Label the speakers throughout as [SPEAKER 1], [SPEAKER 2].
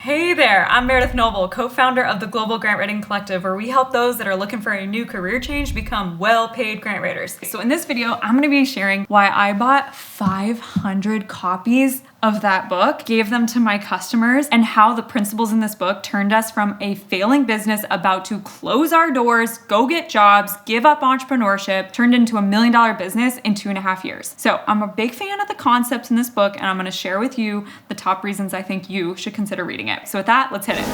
[SPEAKER 1] Hey there, I'm Meredith Noble, co-founder of the Global Grant Writing Collective, where we help those that are looking for a new career change become well-paid grant writers. So in this video, I'm going to be sharing why I bought 500 copies of that book, gave them to my customers, and how the principles in this book turned us from a failing business about to close our doors, go get jobs, give up entrepreneurship, turned into $1 million business in 2.5 years. So I'm a big fan of the concepts in this book, and I'm going to share with you the top reasons I think you should consider reading it. So with that, let's hit it.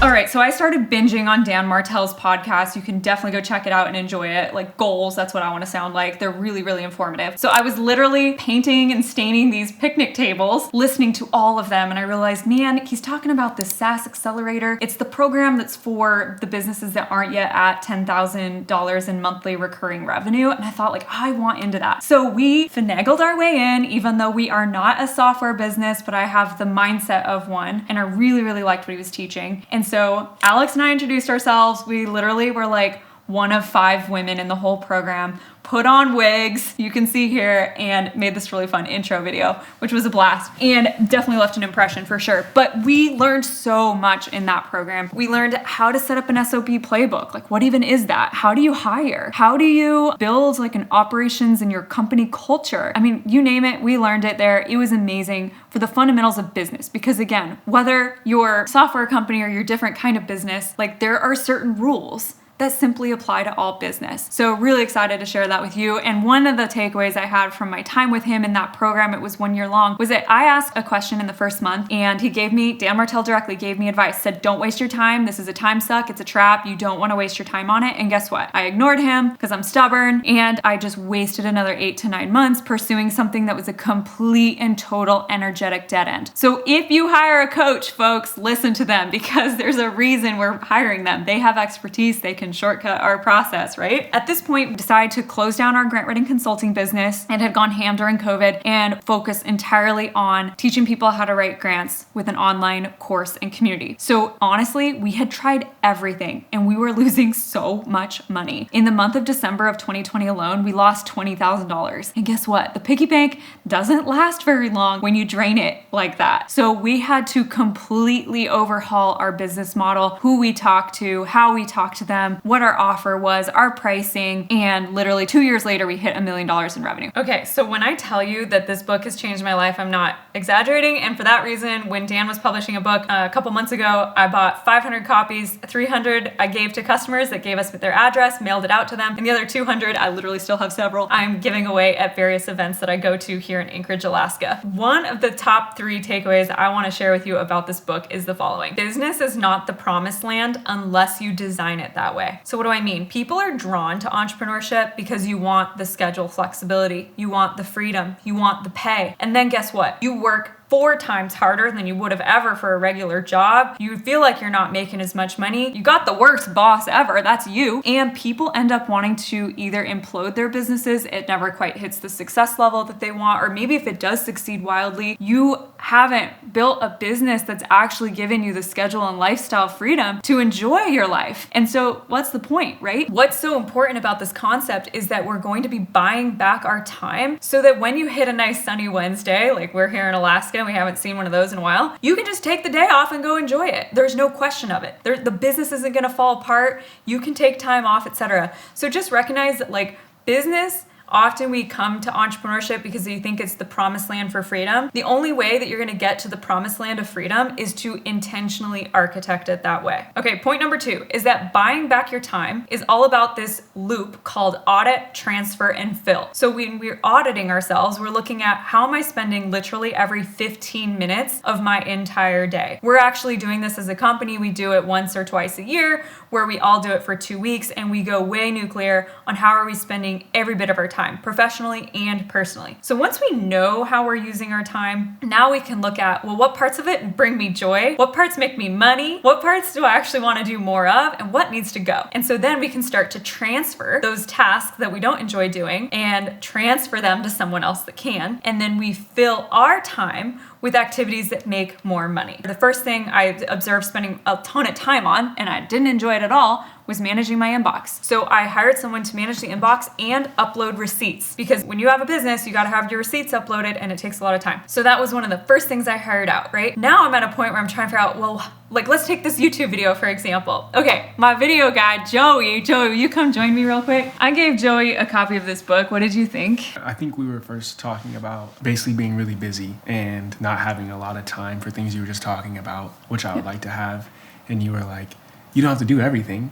[SPEAKER 1] All right, so I started binging on Dan Martel's podcast. You can definitely go check it out and enjoy it. Like goals, that's what I want to sound like. They're really, really informative. So I was literally painting and staining these picnic tables, listening to all of them, and I realized, man, he's talking about this SaaS accelerator. It's the program that's for the businesses that aren't yet at $10,000 in monthly recurring revenue. And I thought, like, I want into that. So we finagled our way in, even though we are not a software business, but I have the mindset of one, and I really, really liked what he was teaching. And so Alex and I introduced ourselves. We literally were like one of 5 women in the whole program, put on wigs, you can see here, and made this really fun intro video, which was a blast and definitely left an impression for sure. But we learned so much in that program. We learned how to set up an SOP playbook. Like, what even is that? How do you hire? How do you build like an operations in your company culture? I mean, you name it, we learned it there. It was amazing for the fundamentals of business. Because again, whether you're a software company or you're a different kind of business, like there are certain rules that simply apply to all business. So really excited to share that with you. And one of the takeaways I had from my time with him in that program, it was 1 year long, was that I asked a question in the first month and Dan Martel directly gave me advice, said, don't waste your time. This is a time suck. It's a trap. You don't want to waste your time on it. And guess what? I ignored him because I'm stubborn, and I just wasted another 8 to 9 months pursuing something that was a complete and total energetic dead end. So if you hire a coach, folks, listen to them, because there's a reason we're hiring them. They have expertise. They can shortcut our process, right? At this point, we decided to close down our grant writing consulting business and had gone ham during COVID and focus entirely on teaching people how to write grants with an online course and community. So honestly, we had tried everything and we were losing so much money. In the month of December of 2020 alone, we lost $20,000. And guess what? The piggy bank doesn't last very long when you drain it like that. So we had to completely overhaul our business model, who we talk to, how we talk to them, what our offer was, our pricing, and literally 2 years later, we hit $1 million in revenue. Okay, so when I tell you that this book has changed my life, I'm not exaggerating. And for that reason, when Dan was publishing a book a couple months ago, I bought 500 copies, 300 I gave to customers that gave us their address, mailed it out to them, and the other 200, I literally still have several, I'm giving away at various events that I go to here in Anchorage, Alaska. One of the top 3 takeaways I want to share with you about this book is the following. Business is not the promised land unless you design it that way. So what do I mean? People are drawn to entrepreneurship because you want the schedule flexibility, you want the freedom, you want the pay. And then guess what? You work 4 times harder than you would have ever for a regular job. You feel like you're not making as much money. You got the worst boss ever, that's you. And people end up wanting to either implode their businesses. It never quite hits the success level that they want. Or maybe if it does succeed wildly, you haven't built a business that's actually given you the schedule and lifestyle freedom to enjoy your life. And so what's the point, right? What's so important about this concept is that we're going to be buying back our time so that when you hit a nice sunny Wednesday, like we're here in Alaska, we haven't seen one of those in a while, you can just take the day off and go enjoy it. There's no question of it. The business isn't going to fall apart. You can take time off, etc. So just recognize that, like, business, often we come to entrepreneurship because you think it's the promised land for freedom. The only way that you're going to get to the promised land of freedom is to intentionally architect it that way. Okay, point number 2 is that buying back your time is all about this loop called audit, transfer, and fill. So when we're auditing ourselves, we're looking at how am I spending literally every 15 minutes of my entire day. We're actually doing this as a company. We do it once or twice a year where we all do it for 2 weeks and we go way nuclear on how are we spending every bit of our time, professionally and personally. So once we know how we're using our time, now we can look at, well, what parts of it bring me joy? What parts make me money? What parts do I actually want to do more of? And what needs to go? And so then we can start to transfer those tasks that we don't enjoy doing and transfer them to someone else that can. And then we fill our time with activities that make more money. The first thing I observed spending a ton of time on, and I didn't enjoy it at all, was managing my inbox. So I hired someone to manage the inbox and upload receipts, because when you have a business, you gotta have your receipts uploaded and it takes a lot of time. So that was one of the first things I hired out, right? Now I'm at a point where I'm trying to figure out, well, like let's take this YouTube video for example. Okay, my video guy, Joey, will you come join me real quick? I gave Joey a copy of this book. What did you think?
[SPEAKER 2] I think we were first talking about basically being really busy and not having a lot of time for things you were just talking about, which I would like to have. And you were like, you don't have to do everything.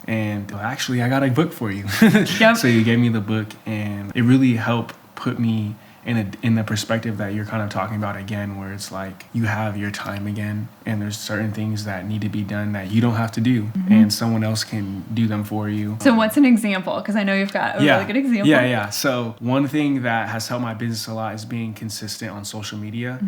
[SPEAKER 2] And actually, I got a book for you. Yep. So you gave me the book, and it really helped put me in the perspective that you're kind of talking about again, where it's like you have your time again, and there's certain things that need to be done that you don't have to do, and someone else can do them for you.
[SPEAKER 1] So what's an example? Because I know you've got a really good example.
[SPEAKER 2] Yeah. So one thing that has helped my business a lot is being consistent on social media,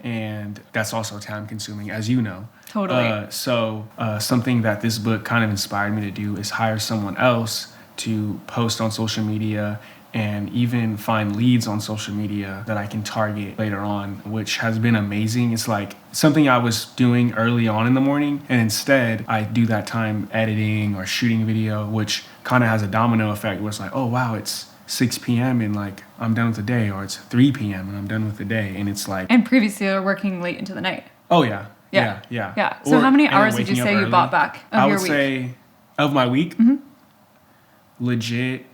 [SPEAKER 2] and that's also time consuming, as you know.
[SPEAKER 1] Totally.
[SPEAKER 2] So something that this book kind of inspired me to do is hire someone else to post on social media and even find leads on social media that I can target later on, which has been amazing. It's like something I was doing early on in the morning, and instead I do that time editing or shooting video, which kind of has a domino effect where it's like, oh wow, it's 6 p.m. and like I'm done with the day, or it's 3 p.m. and I'm done with the day. And it's like...
[SPEAKER 1] And previously you were working late into the night.
[SPEAKER 2] Oh yeah.
[SPEAKER 1] So how many hours would you say you bought back of your week?
[SPEAKER 2] I would say of my week, legit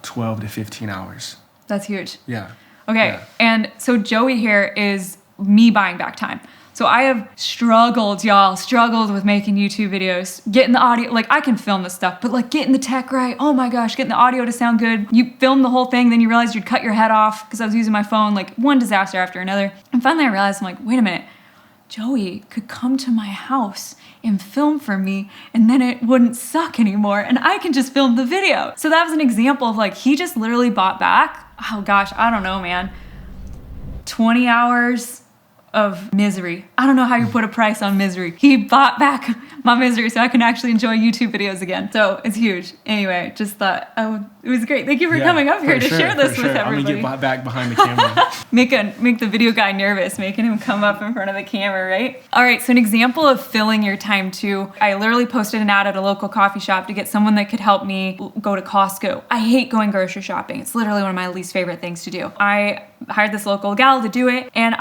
[SPEAKER 2] 12 to 15 hours.
[SPEAKER 1] That's huge.
[SPEAKER 2] Yeah.
[SPEAKER 1] Okay.
[SPEAKER 2] Yeah.
[SPEAKER 1] And so Joey here is me buying back time. So I have struggled with making YouTube videos, getting the audio, like I can film this stuff, but like getting the tech right, oh my gosh, getting the audio to sound good. You film the whole thing, then you realize you'd cut your head off because I was using my phone, like one disaster after another. And finally I realized, I'm like, wait a minute, Joey could come to my house and film for me, and then it wouldn't suck anymore, and I can just film the video. So that was an example of like, he just literally bought back, oh gosh, I don't know, man, 20 hours of misery. I don't know how you put a price on misery. He bought back my misery so I can actually enjoy YouTube videos again. So it's huge. Anyway, just thought, it was great. Thank you for coming up here to share this with everybody.
[SPEAKER 2] I'm gonna get back behind the camera.
[SPEAKER 1] Make the video guy nervous, making him come up in front of the camera, right? All right, so an example of filling your time too. I literally posted an ad at a local coffee shop to get someone that could help me go to Costco. I hate going grocery shopping. It's literally one of my least favorite things to do. I hired this local gal to do it, and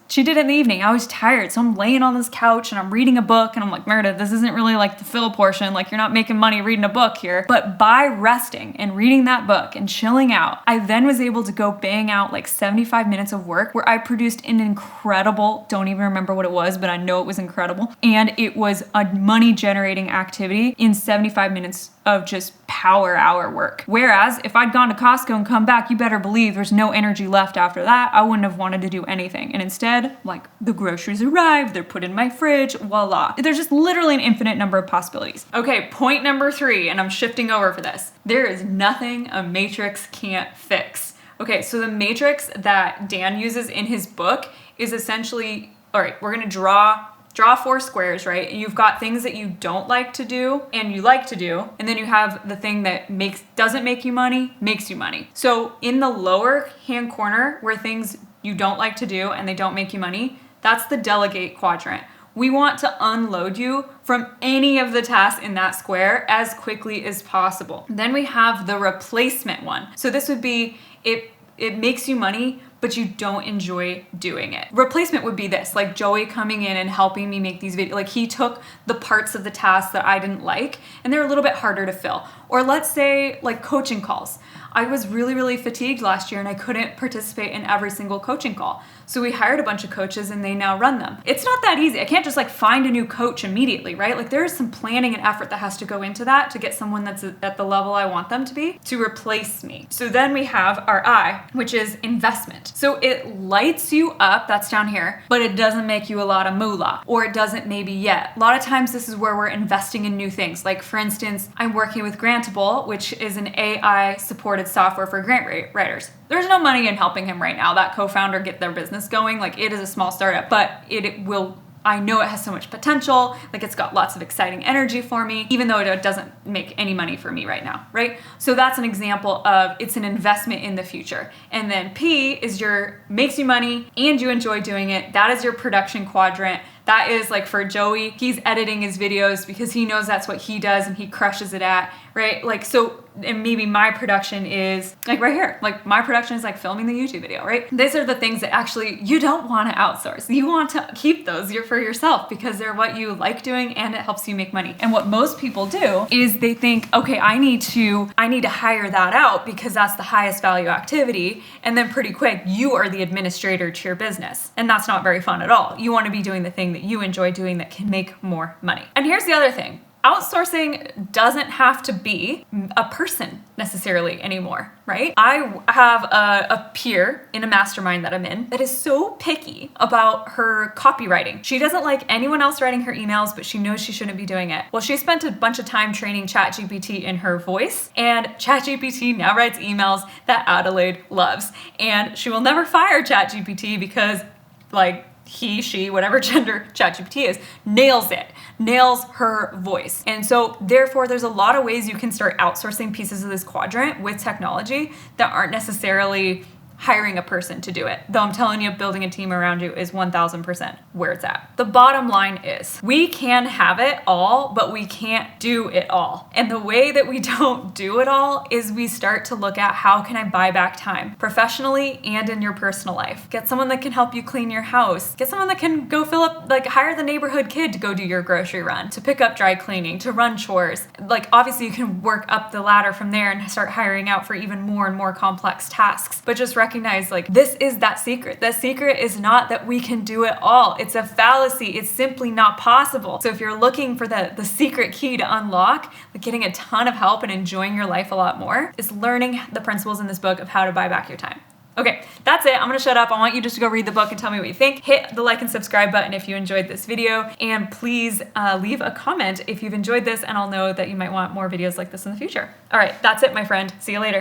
[SPEAKER 1] she did it in the evening. I was tired, so I'm laying on this couch and I'm reading a book, and I'm like, Meredith, this isn't really like the fill portion. Like, you're not making money reading a book here. But by resting and reading that book and chilling out, I then was able to go bang out like 75 minutes of work where I produced an incredible, don't even remember what it was, but I know it was incredible. And it was a money generating activity in 75 minutes of just power hour work. Whereas if I'd gone to Costco and come back, you better believe there's no energy left after that. I wouldn't have wanted to do anything. And instead, like, the groceries arrived, they're put in my fridge, voila. There's just literally an infinite number of possibilities. Okay, point number 3, and I'm shifting over for this. There is nothing a matrix can't fix. Okay, so the matrix that Dan uses in his book is essentially, all right, we're gonna draw 4 squares, right? And you've got things that you don't like to do and you like to do. And then you have the thing that doesn't make you money, makes you money. So in the lower hand corner where things you don't like to do and they don't make you money, that's the delegate quadrant. We want to unload you from any of the tasks in that square as quickly as possible. Then we have the replacement one. So this would be, it makes you money, but you don't enjoy doing it. Replacement would be this, like Joey coming in and helping me make these videos. Like, he took the parts of the task that I didn't like and they're a little bit harder to fill. Or let's say like coaching calls. I was really, really fatigued last year and I couldn't participate in every single coaching call. So we hired a bunch of coaches and they now run them. It's not that easy. I can't just like find a new coach immediately, right? Like, there's some planning and effort that has to go into that to get someone that's at the level I want them to be to replace me. So then we have our I, which is investment. So it lights you up, that's down here, but it doesn't make you a lot of moolah, or it doesn't maybe yet. A lot of times this is where we're investing in new things. Like for instance, I'm working with Grantable, which is an AI supported software for grant writers. There's no money in helping him right now. That co-founder get their business going. Like it is a small startup, but it will, I know it has so much potential. Like it's got lots of exciting energy for me, even though it doesn't make any money for me right now, right? So that's an example of it's an investment in the future. And then P is your makes you money and you enjoy doing it. That is your production quadrant. That is like for Joey, he's editing his videos because he knows that's what he does and he crushes it at, right? Like, so, and maybe my production is like right here. Like my production is like filming the YouTube video, right? These are the things that actually you don't want to outsource. You want to keep those for yourself because they're what you like doing and it helps you make money. And what most people do is they think, okay, I need to hire that out because that's the highest value activity. And then pretty quick, you are the administrator to your business. And that's not very fun at all. You want to be doing the thing that you enjoy doing that can make more money. And here's the other thing. Outsourcing doesn't have to be a person necessarily anymore, right? I have a peer in a mastermind that I'm in that is so picky about her copywriting. She doesn't like anyone else writing her emails, but she knows she shouldn't be doing it. Well, she spent a bunch of time training ChatGPT in her voice, and ChatGPT now writes emails that Adelaide loves. And she will never fire ChatGPT because like he, she, whatever gender ChatGPT is, nails her voice. And so therefore there's a lot of ways you can start outsourcing pieces of this quadrant with technology that aren't necessarily hiring a person to do it. Though I'm telling you, building a team around you is 1000% where it's at. The bottom line is we can have it all, but we can't do it all. And the way that we don't do it all is we start to look at how can I buy back time professionally and in your personal life. Get someone that can help you clean your house. Get someone that can go fill up, like hire the neighborhood kid to go do your grocery run, to pick up dry cleaning, to run chores. Like obviously you can work up the ladder from there and start hiring out for even more and more complex tasks. But just recognize like this is that secret. The secret is not that we can do it all. It's a fallacy. It's simply not possible. So if you're looking for the secret key to unlock, like getting a ton of help and enjoying your life a lot more, is learning the principles in this book of how to buy back your time. Okay, that's it. I'm gonna shut up. I want you just to go read the book and tell me what you think. Hit the like and subscribe button if you enjoyed this video, and please leave a comment if you've enjoyed this, and I'll know that you might want more videos like this in the future. All right, that's it, my friend. See you later.